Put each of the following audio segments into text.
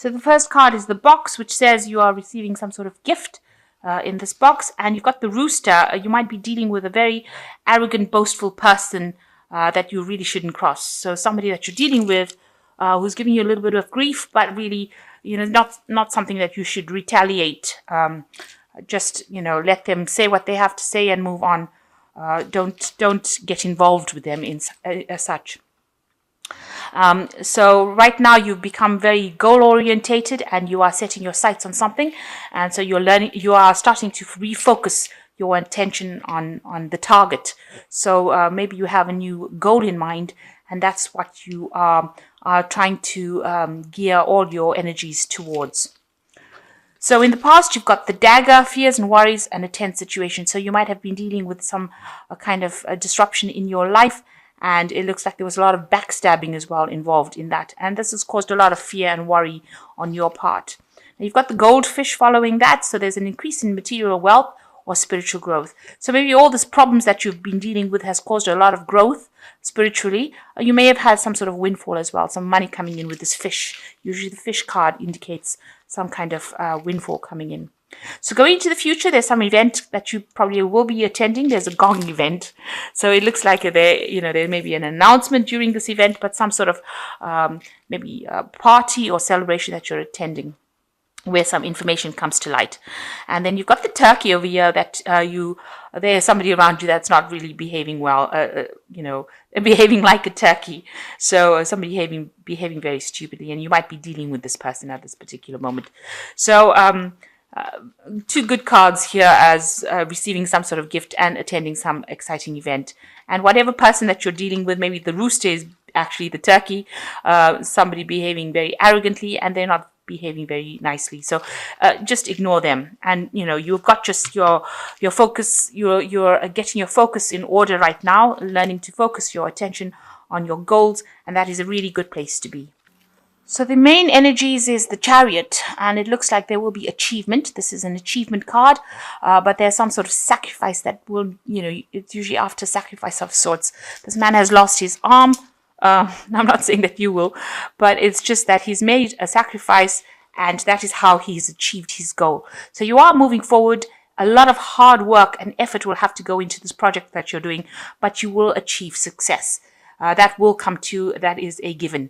So the first card is the box, which says you are receiving some sort of gift in this box. And you've got the rooster. You might be dealing with a very arrogant, boastful person that you really shouldn't cross. So somebody that you're dealing with who's giving you a little bit of grief, but really, not something that you should retaliate. Just, let them say what they have to say and move on. Don't get involved with them as such. So right now you've become very goal orientated and you are setting your sights on something, and so you are starting to refocus your attention on the target. So maybe you have a new goal in mind, and that's what you are trying to gear all your energies towards. So in the past, you've got the dagger, fears and worries, and a tense situation. So you might have been dealing with some kind of disruption in your life, and it looks like there was a lot of backstabbing as well involved in that. And this has caused a lot of fear and worry on your part. Now you've got the goldfish following that, so there's an increase in material wealth or spiritual growth. So maybe all these problems that you've been dealing with has caused a lot of growth spiritually. You may have had some sort of windfall as well, some money coming in with this fish. Usually the fish card indicates some kind of windfall coming in. So going into the future, there's some event that you probably will be attending. There's a gong event. So it looks like there may be an announcement during this event, but some sort of maybe a party or celebration that you're attending, where some information comes to light. And then you've got the turkey over here that there's somebody around you that's not really behaving well, behaving like a turkey. So somebody behaving very stupidly, and you might be dealing with this person at this particular moment. So two good cards here as receiving some sort of gift and attending some exciting event. And whatever person that you're dealing with, maybe the rooster is actually the turkey, somebody behaving very arrogantly, and they're not behaving very nicely. So just ignore them. And you've got just your focus, you're getting your focus in order right now, learning to focus your attention on your goals, and that is a really good place to be. So the main energies is the Chariot, and it looks like there will be achievement. This is an achievement card, but there's some sort of sacrifice that will, it's usually after sacrifice of sorts. This man has lost his arm. I'm not saying that you will, but it's just that he's made a sacrifice, and that is how he's achieved his goal. So you are moving forward. A lot of hard work and effort will have to go into this project that you're doing, but you will achieve success. That will come to, that is a given.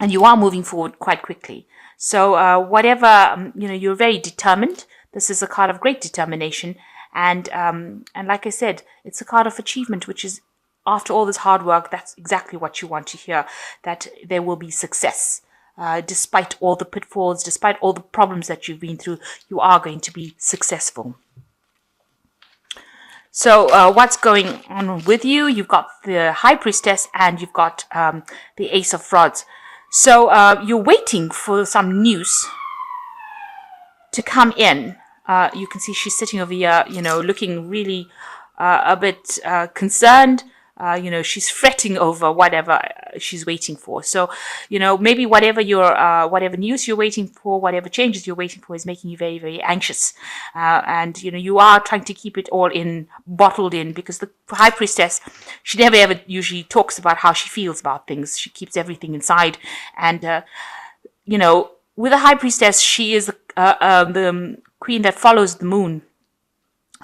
And you are moving forward quite quickly. So whatever, you're very determined. This is a card of great determination. And like I said, it's a card of achievement, which is, after all this hard work, that's exactly what you want to hear, that there will be success. Despite all the pitfalls, despite all the problems that you've been through, you are going to be successful. So what's going on with you? You've got the High Priestess and you've got the Ace of Rods. So you're waiting for some news to come in. You can see she's sitting over here, looking really a bit concerned. She's fretting over whatever she's waiting for. So, maybe whatever news you're waiting for, whatever changes you're waiting for is making you very, very anxious. And you are trying to keep it all bottled in, because the High Priestess, she never ever usually talks about how she feels about things. She keeps everything inside. And, with the High Priestess, she is the queen that follows the moon.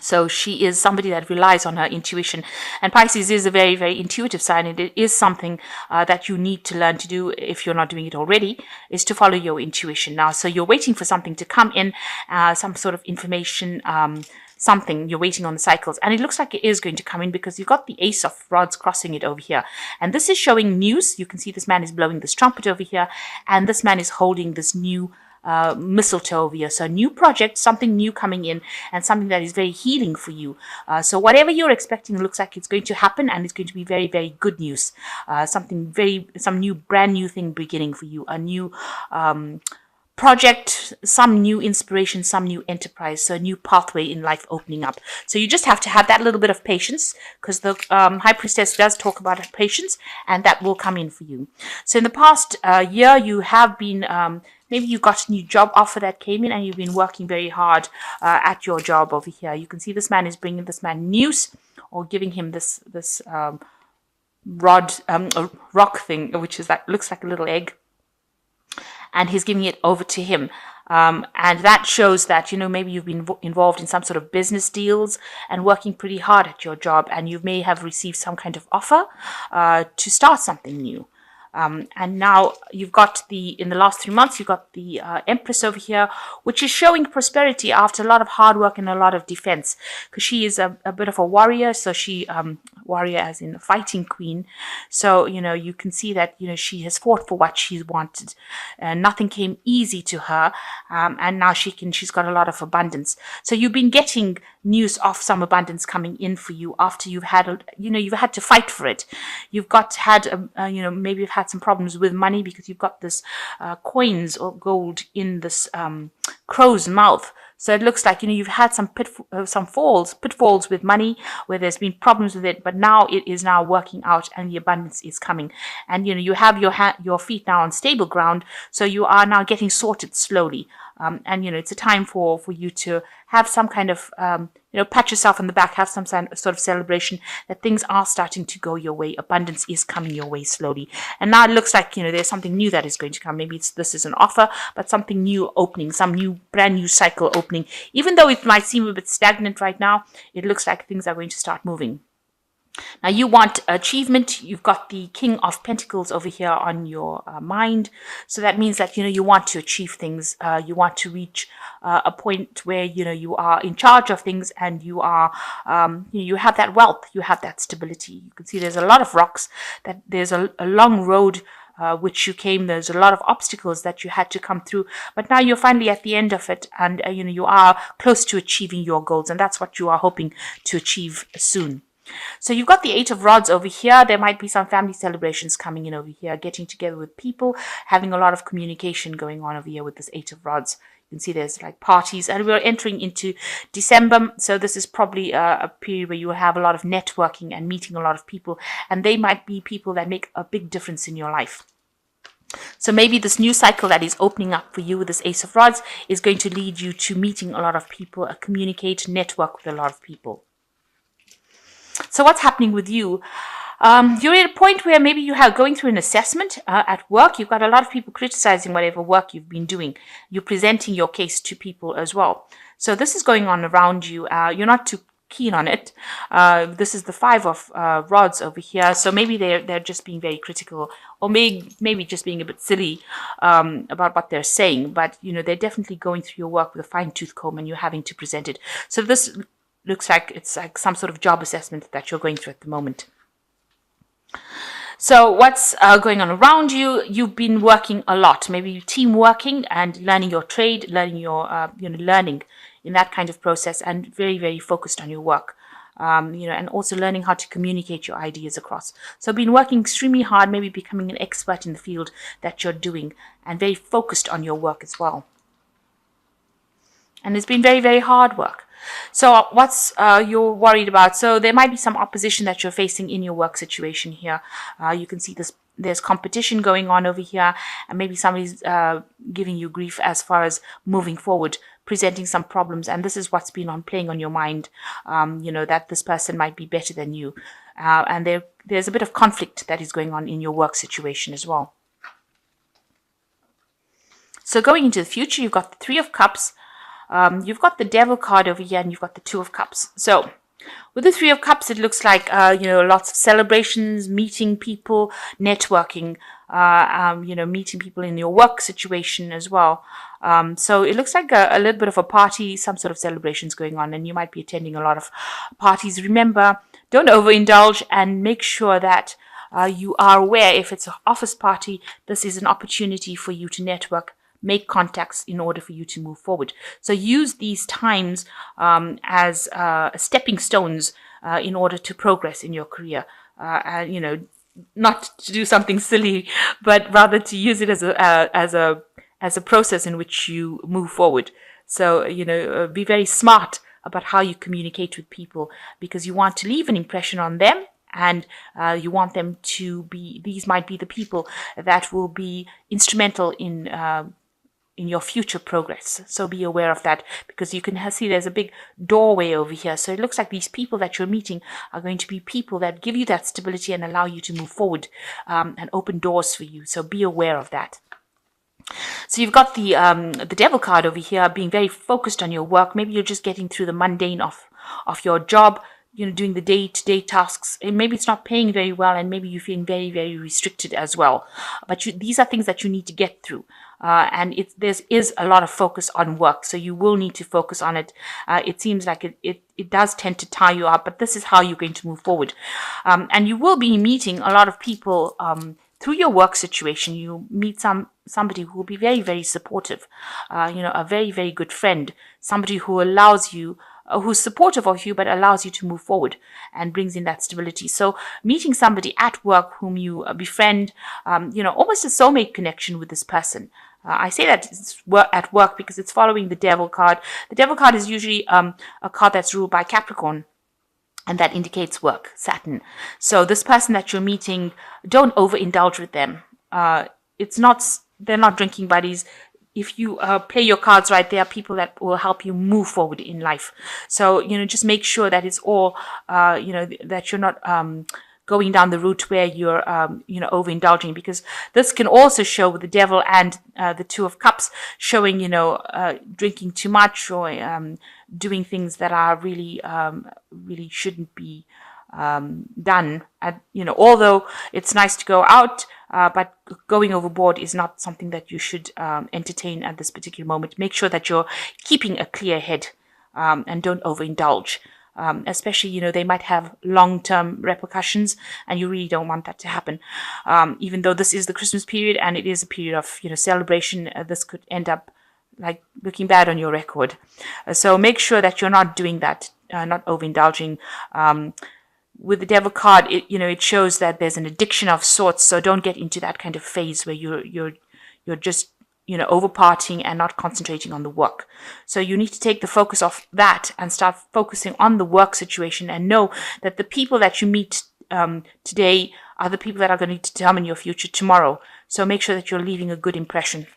So she is somebody that relies on her intuition. And Pisces is a very, very intuitive sign. And it is something that you need to learn to do, if you're not doing it already, is to follow your intuition. Now, so you're waiting for something to come in, some sort of information, something. You're waiting on the cycles. And it looks like it is going to come in, because you've got the Ace of Rods crossing it over here. And this is showing news. You can see this man is blowing this trumpet over here. And this man is holding this new mistletoe over here. So a new project, something new coming in, and something that is very healing for you. So whatever you're expecting looks like it's going to happen, and it's going to be very, very good news. Some new, brand new thing beginning for you. A new project, some new inspiration, some new enterprise, so a new pathway in life opening up. So you just have to have that little bit of patience, because the High Priestess does talk about patience, and that will come in for you. So in the past year, you have been maybe you got a new job offer that came in, and you've been working very hard at your job over here. You can see this man is bringing this man news, or giving him this rock thing, which is looks like a little egg. and he's giving it over to him. And that shows that, maybe you've been involved in some sort of business deals and working pretty hard at your job, and you may have received some kind of offer to start something new. And now you've got in the last 3 months, you've got the Empress over here, which is showing prosperity after a lot of hard work and a lot of defense, because she is a bit of a warrior. So she, warrior as in a fighting queen. So, you can see that, she has fought for what she's wanted. Nothing came easy to her. And now she's got a lot of abundance. So you've been getting news of some abundance coming in for you after you've had, you've had to fight for it. You've maybe you've had some problems with money because you've got this coins or gold in this crow's mouth. So it looks like, you've had some pitfalls with money where there's been problems with it, but now it is now working out and the abundance is coming. And, you have your feet now on stable ground. So you are now getting sorted slowly. And, it's a time for you to have some kind of, pat yourself on the back, have some sort of celebration that things are starting to go your way. Abundance is coming your way slowly. And now it looks like, there's something new that is going to come. Maybe this is an offer, but something new opening, some brand new cycle opening. Even though it might seem a bit stagnant right now, it looks like things are going to start moving. Now you want achievement. You've got the King of Pentacles over here on your mind. So that means that, you want to achieve things. You want to reach a point where, you are in charge of things and you are, you have that wealth, you have that stability. You can see there's a lot of rocks, that there's a long road which you came. There's a lot of obstacles that you had to come through, but now you're finally at the end of it, and you are close to achieving your goals, and that's what you are hoping to achieve soon. So you've got the Eight of Rods over here. There might be some family celebrations coming in over here, getting together with people, having a lot of communication going on over here with this Eight of Rods. You can see there's like parties, and we're entering into December. So this is probably a period where you will have a lot of networking and meeting a lot of people, and they might be people that make a big difference in your life. So maybe this new cycle that is opening up for you with this Ace of Rods is going to lead you to meeting a lot of people, communicate, network with a lot of people. So what's happening with you? You're at a point where maybe you are going through an assessment at work. You've got a lot of people criticizing whatever work you've been doing. You're presenting your case to people as well. So this is going on around you. You're not too keen on it. This is the Five of Rods over here. So maybe they're just being very critical, or maybe just being a bit silly about what they're saying. But, they're definitely going through your work with a fine-tooth comb, and you're having to present it. So this looks like it's like some sort of job assessment that you're going through at the moment. So what's going on around you? You've been working a lot, maybe team working and learning your trade, learning your, learning in that kind of process, and very, very focused on your work. And also learning how to communicate your ideas across. So been working extremely hard, maybe becoming an expert in the field that you're doing, and very focused on your work as well. And it's been very, very hard work. So what's you're worried about? So there might be some opposition that you're facing in your work situation here. You can see there's competition going on over here, and maybe somebody's giving you grief as far as moving forward, presenting some problems. And this is what's been playing on your mind, that this person might be better than you. And there's a bit of conflict that is going on in your work situation as well. So going into the future, you've got the Three of Cups. You've got the Devil card over here, and you've got the Two of Cups. So with the Three of Cups, it looks like, lots of celebrations, meeting people, networking, meeting people in your work situation as well. So it looks like a little bit of a party, some sort of celebrations going on, and you might be attending a lot of parties. Remember, don't overindulge, and make sure that you are aware if it's an office party, this is an opportunity for you to network, make contacts in order for you to move forward. So use these times as stepping stones in order to progress in your career. Not to do something silly, but rather to use it as a process in which you move forward. So, be very smart about how you communicate with people, because you want to leave an impression on them. And you want them to be, these might be the people that will be instrumental in your future progress. So be aware of that, because you can see there's a big doorway over here. So it looks like these people that you're meeting are going to be people that give you that stability and allow you to move forward and open doors for you. So be aware of that. So you've got the devil card over here, being very focused on your work. Maybe you're just getting through the mundane of your job, doing the day-to-day tasks. And maybe it's not paying very well, and maybe you're feeling very, very restricted as well. But these are things that you need to get through. And there is a lot of focus on work, so you will need to focus on it. It seems like it does tend to tie you up, but this is how you're going to move forward. And you will be meeting a lot of people through your work situation. You meet somebody who will be very, very supportive, a very, very good friend, somebody who allows you, who's supportive of you, but allows you to move forward and brings in that stability. So meeting somebody at work whom you befriend, almost a soulmate connection with this person. I say that it's at work because it's following the devil card. The devil card is usually a card that's ruled by Capricorn, and that indicates work, Saturn. So this person that you're meeting, don't overindulge with them. They're not drinking buddies. If you play your cards right, there are people that will help you move forward in life. So, just make sure that it's all, that you're not going down the route where you're, overindulging, because this can also show with the devil and the Two of Cups showing, drinking too much or doing things that are really, really shouldn't be done. Although it's nice to go out, but going overboard is not something that you should entertain at this particular moment. Make sure that you're keeping a clear head and don't overindulge. Especially, they might have long-term repercussions, and you really don't want that to happen. Even though this is the Christmas period and it is a period of, celebration, this could end up like looking bad on your record. So make sure that you're not doing that, not overindulging. With the devil card, it shows that there's an addiction of sorts. So don't get into that kind of phase where you're just over partying and not concentrating on the work. So you need to take the focus off that and start focusing on the work situation, and know that the people that you meet today are the people that are going to determine your future tomorrow. So make sure that you're leaving a good impression.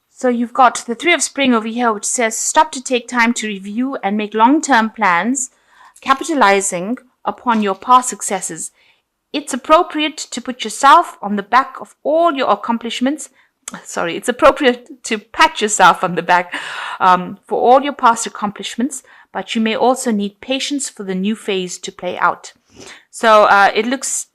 So you've got the Three of Spring over here, which says stop to take time to review and make long-term plans, capitalizing upon your past successes. It's appropriate to put yourself on the back of all your accomplishments. It's appropriate to pat yourself on the back for all your past accomplishments, but you may also need patience for the new phase to play out. So it looks,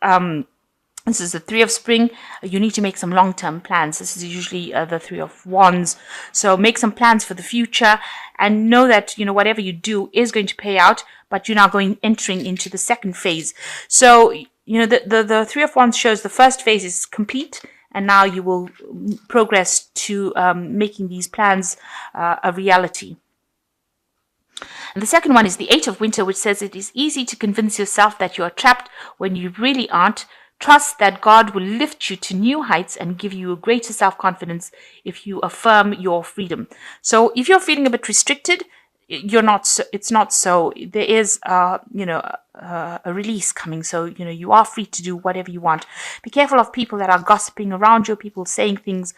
this is the Three of Spring. You need to make some long-term plans. This is usually the Three of Wands. So make some plans for the future and know that, whatever you do is going to pay out, but you're now entering into the second phase. So, the Three of Wands shows the first phase is complete, and now you will progress to making these plans a reality. And the second one is the Eight of Winter, which says it is easy to convince yourself that you are trapped when you really aren't. Trust that God will lift you to new heights and give you a greater self-confidence if you affirm your freedom. So if you're feeling a bit restricted, it's not so. There is, a release coming. So, you are free to do whatever you want. Be careful of people that are gossiping around you, people saying things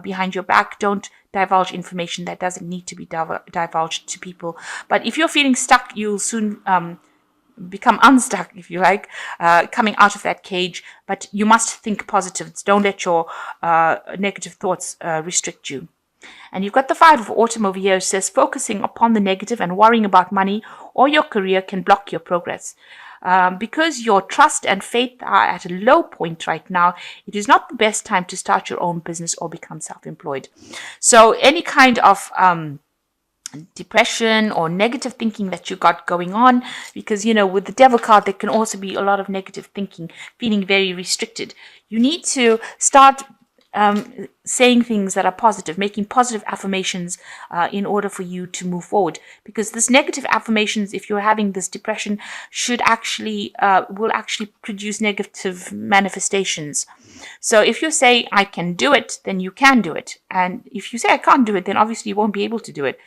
behind your back. Don't divulge information that doesn't need to be divulged to people. But if you're feeling stuck, you'll soon become unstuck, if you like, coming out of that cage. But you must think positive. Don't let your negative thoughts restrict you. And you've got the Five of Autumn over here. It says focusing upon the negative and worrying about money or your career can block your progress. Because your trust and faith are at a low point right now, it is not the best time to start your own business or become self-employed. So any kind of depression or negative thinking that you got going on, because with the devil card there can also be a lot of negative thinking, feeling very restricted. You need to start saying things that are positive, making positive affirmations in order for you to move forward. Because this negative affirmations, if you're having this depression, will actually produce negative manifestations. So if you say, I can do it, then you can do it. And if you say, I can't do it, then obviously you won't be able to do it.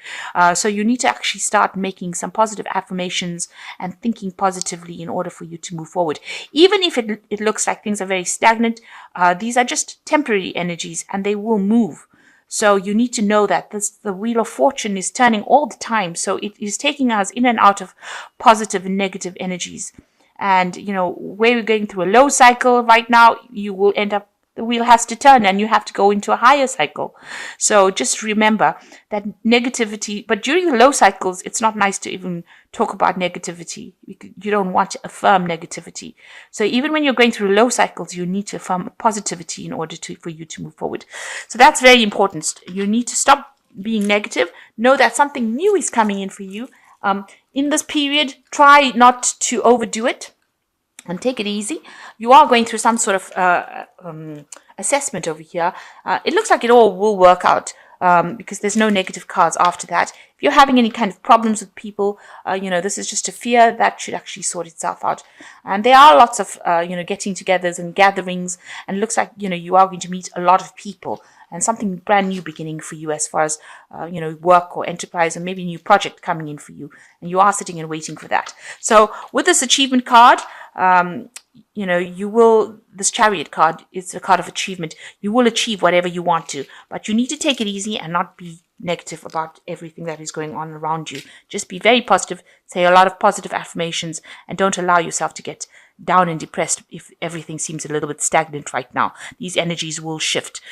So you need to actually start making some positive affirmations and thinking positively in order for you to move forward. Even if it looks like things are very stagnant, these are just temporary energies and they will move. So you need to know that the Wheel of Fortune is turning all the time. So it is taking us in and out of positive and negative energies. And, where we're going through a low cycle right now, you will end up the wheel has to turn and you have to go into a higher cycle. So just remember that negativity, but during the low cycles, it's not nice to even talk about negativity. You don't want to affirm negativity. So even when you're going through low cycles, you need to affirm positivity in order for you to move forward. So that's very important. You need to stop being negative. Know that something new is coming in for you. In this period, try not to overdo it and take it easy. You are going through some sort of assessment over here. It looks like it all will work out because there's no negative cards after that. If you're having any kind of problems with people, this is just a fear that should actually sort itself out. And there are lots of, getting-togethers and gatherings, and it looks like, you are going to meet a lot of people and something brand new beginning for you as far as, work or enterprise, or maybe a new project coming in for you. And you are sitting and waiting for that. So with this achievement card, this Chariot card is a card of achievement. You will achieve whatever you want to, but you need to take it easy and not be negative about everything that is going on around you. Just be very positive, say a lot of positive affirmations, and don't allow yourself to get down and depressed if everything seems a little bit stagnant right now. These energies will shift.